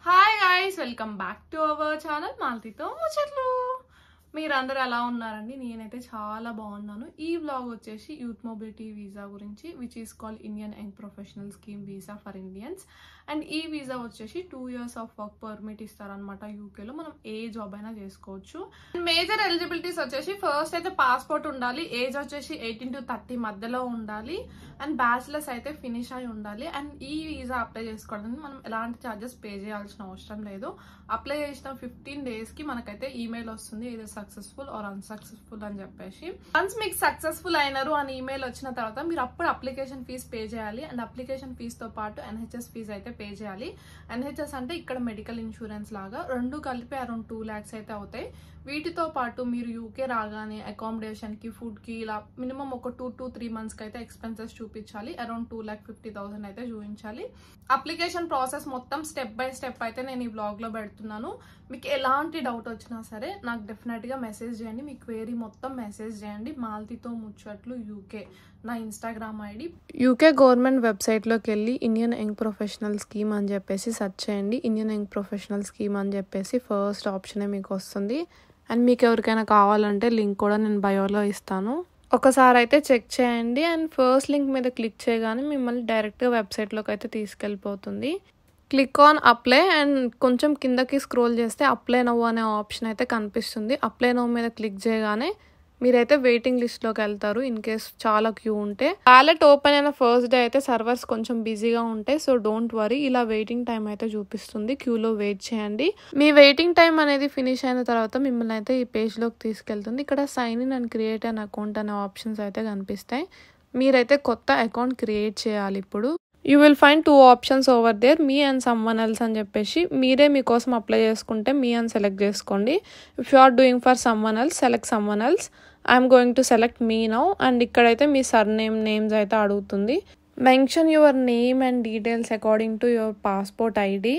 Hi guys, welcome back to our channel మాల్తీతో ముచ్చట్లు. మీరందరూ ఎలా ఉన్నారండి? నేనైతే చాలా బాగున్నాను. ఈ వ్లాగ్ వచ్చేసి యూత్ మొబిలిటీ వీసా గురించి, which is called Indian young professional scheme visa for Indians. And ఈ వీసా వచ్చేసి 2 years ఆఫ్ వర్క్ పర్మిట్ ఇస్తారనమాట. యూకేలో మనం ఏ జాబ్ అయినా చేసుకోవచ్చు. మేజర్ ఎలిజిబిలిటీస్ వచ్చేసి ఫస్ట్ అయితే పాస్పోర్ట్ ఉండాలి, ఏజ్ వచ్చేసి 18 to 30 మధ్యలో ఉండాలి, అండ్ బ్యాచిలర్స్ అయితే ఫినిష్ అయి ఉండాలి. అండ్ ఈ వీసా అప్లై చేసుకోవడానికి మనం ఎలాంటి ఛార్జెస్ పే చేయాల్సిన అవసరం లేదు. అప్లై చేసిన 15 days కి మనకైతే ఈమెయిల్ వస్తుంది, ఇది సక్సెస్ఫుల్ ఆర్ అన్సక్సెస్ఫుల్ అని చెప్పేసి. వన్స్ మీకు సక్సెస్ఫుల్ అయినారు అని ఈమెయిల్ వచ్చిన తర్వాత మీరు అప్పుడు అప్లికేషన్ ఫీజ్ పే చేయాలి. అండ్ అప్లికేషన్ ఫీజ్ తో పాటు NHS ఫీజ్ అయితే పే చేయాలి. NHS అంటే ఇక్కడ మెడికల్ ఇన్సూరెన్స్ లాగా, రెండు కలిపి అరౌండ్ 2 lakhs అయితే అవుతాయి. వీటితో పాటు మీరు యూకే రాగానే అకామిడేషన్ కి, ఫుడ్ కి ఇలా మినిమం ఒక 2 to 3 months కి అయితే ఎక్స్పెన్సెస్ చూపించాలి. అరౌండ్ 2,50,000 అయితే చూపించాలి. అప్లికేషన్ ప్రాసెస్ మొత్తం స్టెప్ బై స్టెప్ అయితే నేను ఈ బ్లాగ్ లో పెడుతున్నాను. మీకు ఎలాంటి డౌట్ వచ్చినా సరే నాకు డెఫినెట్ గా మెసేజ్ చేయండి. మీ క్వేరీ మొత్తం మెసేజ్ చేయండి. మాల్తీతో ముచ్చట్లు యూకే నా Instagram ID. UK government website లోకి వెళ్ళి ఇండియన్ యంగ్ ప్రొఫెషనల్ స్కీమ్ అని చెప్పేసి సెర్చ్ చేయండి. ఇండియన్ యంగ్ ప్రొఫెషనల్ స్కీమ్ అని చెప్పేసి ఫస్ట్ ఆప్షనే మీకు వస్తుంది. అండ్ మీకు ఎవరికైనా కావాలంటే లింక్ కూడా నేను బయోలో ఇస్తాను, ఒకసారి అయితే చెక్ చేయండి. అండ్ ఫస్ట్ లింక్ మీద క్లిక్ చేయగానే మిమ్మల్ని డైరెక్ట్గా వెబ్సైట్లోకి అయితే తీసుకెళ్ళిపోతుంది. క్లిక్ ఆన్ అప్లై అండ్ కొంచెం కిందకి స్క్రోల్ చేస్తే అప్లై నౌ అనే ఆప్షన్ అయితే కనిపిస్తుంది. అప్లై నౌ మీద క్లిక్ చేయగానే మీరైతే వెయిటింగ్ లిస్ట్లోకి వెళ్తారు ఇన్ కేస్ చాలా క్యూ ఉంటే. బ్యాలెట్ ఓపెన్ అయిన ఫస్ట్ డే అయితే సర్వర్స్ కొంచెం బిజీగా ఉంటాయి, సో డోంట్ వరీ. ఇలా వెయిటింగ్ టైం అయితే చూపిస్తుంది, క్యూలో వెయిట్ చేయండి. మీ వెయిటింగ్ టైం అనేది ఫినిష్ అయిన తర్వాత మిమ్మల్ని అయితే ఈ పేజ్లోకి తీసుకెళ్తుంది. ఇక్కడ sign in and create an account అనే ఆప్షన్స్ అయితే కనిపిస్తాయి. మీరైతే కొత్త అకౌంట్ క్రియేట్ చేయాలి. ఇప్పుడు you will find 2 options over there, me and someone else అని చెప్పేసి. మీరే మీకోసం అప్లై చేసుకుంటే మీ అని సెలెక్ట్ చేసుకోండి. If you are doing for someone else, select someone else. I'm going to select me now. And ఇక్కడైతే మీ నేమ్స్ అయితే అడుగుతుంది. Mention your name and details according to your passport ID.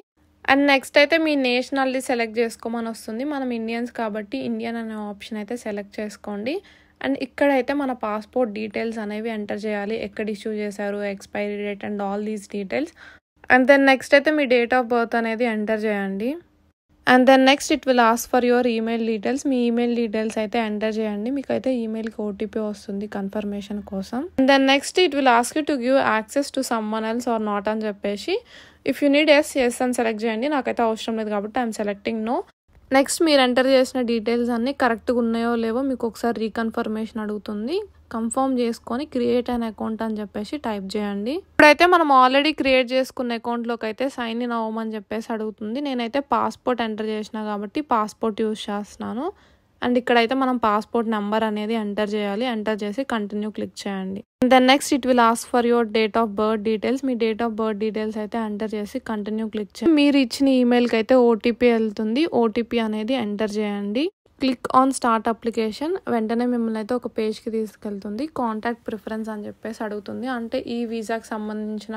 And next అయితే మీ nationality select చేసుకోమని వస్తుంది. మనం Indians కాబట్టి ఇండియన్ అనే ఆప్షన్ అయితే సెలెక్ట్ చేసుకోండి. అండ్ ఇక్కడైతే మన పాస్పోర్ట్ డీటెయిల్స్ అనేవి ఎంటర్ చేయాలి, ఎక్కడ ఇష్యూ చేశారు, expiry date and all these details. And then next అయితే మీ డేట్ ఆఫ్ బర్త్ అనేది ఎంటర్ చేయండి. And then next it will ask for your email details. మీ ఈమెయిల్ డీటెయిల్స్ అయితే ఎంటర్ చేయండి. మీకు అయితే ఈమెయిల్కి OTP వస్తుంది కన్ఫర్మేషన్ కోసం. And then next it will ask you to give access to someone else or not అని చెప్పేసి. ఇఫ్ యూ నీడ్ ఎస్ అని సెలెక్ట్ చేయండి. నాకైతే అవసరం లేదు కాబట్టి ఐఎమ్ సెలెక్టింగ్ నో. నెక్స్ట్ మీరు ఎంటర్ చేసిన డీటెయిల్స్ అన్నీ కరెక్ట్గా ఉన్నాయో లేవో మీకు ఒకసారి రీకన్ఫర్మేషన్ అడుగుతుంది. కన్ఫర్మ్ చేసుకొని క్రియేట్ అన్ అకౌంట్ అని చెప్పేసి టైప్ చేయండి. ఇప్పుడైతే మనం ఆల్రెడీ క్రియేట్ చేసుకున్న అకౌంట్లోకి అయితే సైన్ ఇన్ అవ్వమని చెప్పేసి అడుగుతుంది. నేనైతే పాస్పోర్ట్ ఎంటర్ చేసిన కాబట్టి పాస్పోర్ట్ యూజ్ చేస్తున్నాను. అండ్ ఇక్కడైతే మనం పాస్పోర్ట్ నెంబర్ అనేది ఎంటర్ చేయాలి. ఎంటర్ చేసి కంటిన్యూ క్లిక్ చేయండి. Then next it will ask for your date of birth details. మీ డేట్ ఆఫ్ బర్త్ డీటెయిల్స్ అయితే ఎంటర్ చేసి కంటిన్యూ క్లిక్ చేయండి. మీరు ఇచ్చిన ఈమెయిల్కి అయితే OTP వెళ్తుంది. OTP అనేది ఎంటర్ చేయండి. Click on start application. వెంటనే మిమ్మల్ని అయితే ఒక పేజ్కి తీసుకెళ్తుంది. కాంటాక్ట్ ప్రిఫరెన్స్ అని చెప్పేసి అడుగుతుంది. అంటే ఈ వీసాకి సంబంధించిన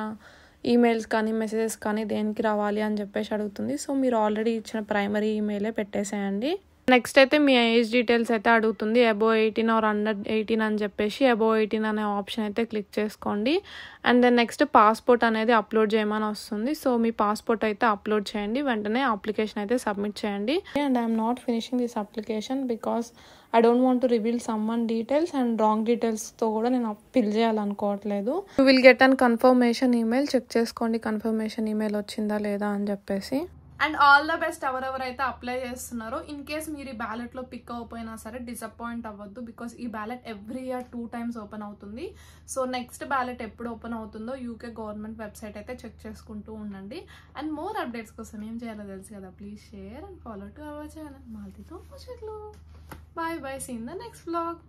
ఈమెయిల్స్ కానీ మెసేజెస్ కానీ దేనికి రావాలి అని చెప్పేసి అడుగుతుంది. సో మీరు ఆల్రెడీ ఇచ్చిన ప్రైమరీ ఈమెయిలే పెట్టేసేయండి. నెక్స్ట్ అయితే మీ ఏజ్ డీటెయిల్స్ అయితే అడుగుతుంది. అబోవ్ 18 ఆర్ అండర్ 18 అని చెప్పేసి అబోవ్ 18 అనే ఆప్షన్ అయితే క్లిక్ చేసుకోండి. అండ్ దెన్ నెక్స్ట్ పాస్పోర్ట్ అనేది అప్లోడ్ చేయమని వస్తుంది. సో మీ పాస్పోర్ట్ అయితే అప్లోడ్ చేయండి. వెంటనే అప్లికేషన్ అయితే సబ్మిట్ చేయండి. And I'm not finishing this application because I don't want to reveal someone details and wrong డీటెయిల్స్తో కూడా నేను ఫిల్ చేయాలనుకోవట్లేదు. You will get an confirmation email. Check చేసుకోండి కన్ఫర్మేషన్ ఈమెయిల్ వచ్చిందా లేదా అని చెప్పేసి. అండ్ ఆల్ ద బెస్ట్ ఎవరెవరైతే అప్లై చేస్తున్నారో. ఇన్ కేస్ మీరు ఈ బ్యాలెట్లో పిక్ అవ్వకపోయినా సరే డిసప్పాయింట్ అవ్వద్దు, బికాస్ ఈ ballot every year 2 times open అవుతుంది. సో నెక్స్ట్ బ్యాలెట్ ఎప్పుడు ఓపెన్ అవుతుందో యూకే గవర్నమెంట్ వెబ్సైట్ అయితే చెక్ చేసుకుంటూ ఉండండి. అండ్ మోర్ అప్డేట్స్ కోసం ఏం చేయాలో తెలుసు కదా, please share and follow to our channel మాల్తీతో ముచ్చట్లు. Bye bye, see in the next vlog.